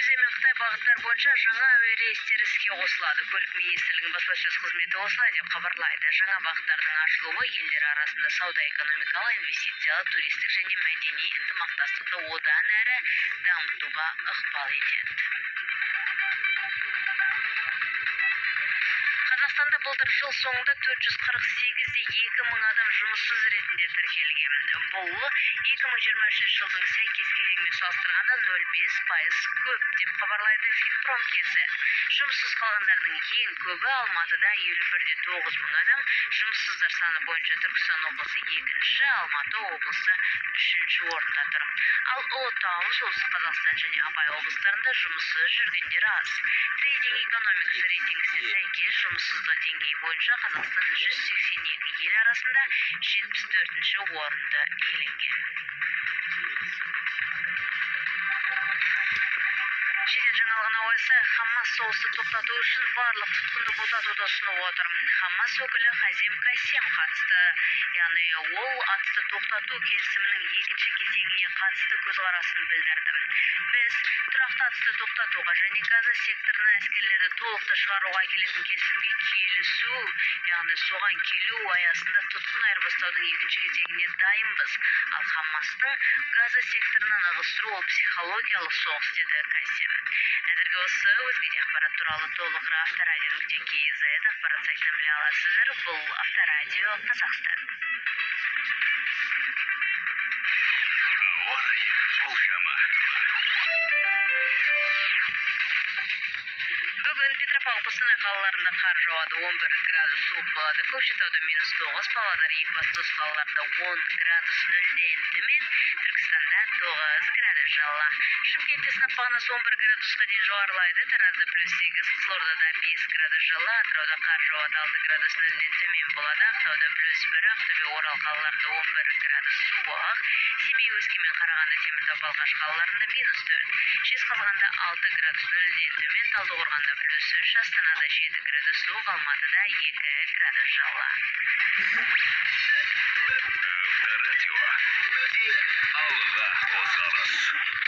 Грузия мен Қытай бағыттар бойынша жаңа әуе рейстері іске қосылады. Көлік министрлігінің баспасөз қызметі осылай деп хабарлайды. Жаңа бағыттардың ашылуы елдер арасында сауда-экономикалық, инвестициялық, туристік және мәдени ынтымақтастықты одан әрі дамытуға ықпал етеді. Қазақстанда былтыр жыл соңында 448-2 мың адам жұмыссыз ретінде тіркелген. Бұл 2023 жылдың сәйкес кезеңімен салыстырғанда 0,5% көп деп хабарлайды Финпром-кз. Жұмыссыз қалғандардың ең көбі Алматыда 51,9 мың адам, жұмыссыздар саны бойынша Түркістан облысы 2-ші, Алматы облысы 3-ші орында тұр. Ал Ұлытау, Солтүстік Қазақстан және Абай облыстарында жұмыссыз жүргендер аз. Трейдинг экономикасы рейтингісіне сәйкес жұмыссыздық деңгейі бойынша Қазақстан 182 ел арасында 74-ші орынды иеленген. Шетел жаңалығына ойысақ, Хамас соғысты тоқтату үшін барлық тұтқынды босатуды ұсынып отыр. Хамас өкілі Хазем Кассем қатысты, яғни ол атысты тоқтату келісімінің екінші кезеңіне қатысты көзқарасын білдірді. Біз тұрақты атысты тоқтатуға және Газа секторына әскерлерді толықты шығаруға келетін келісімге келісу, яғни соған келу аясында тұтқын айырбастаудың екінші кезеңіне дайынбыз. Ал Хамастың Газа секторынан ығыстыру ол психологиялық соғыс, деді Кассем. Әзірге осы, өзге де ақпарат туралы толығырақ Авторадио.кз ақпарат сайтынан біле аласыздар. Бұл Авторадио Қазақстан. Ауа райы болжамы. Бүгін Петропавл, Қостанай қалаларында қар жауады, 11 градус суық болады. Көкшетауда -9, Павлодар, Екібастұз қалаларында 10 градус нөлден төмен, Түркістанда 9 градус жылы. Шымкентте сынап бағанасы 11 градусқа дейін жоғарылайды. Таразда +8, Қызылордада 5 градус жылы, Атырауда қар жауады, 6 градус нөлден төмен болады. Ақтауда +1, Ақтөбе, Орал қалаларында 11 градус суық. Семей, Өскемен, Қарағанды, Теміртау, Балқаш қалаларында -4. Жезқазғанда 6 градус нөлден төмен, Талдықорғанда +3, Астанада 7 градус суық, Алматыда 2 градус жылы. Авторадио. Тек алға қозғалыс.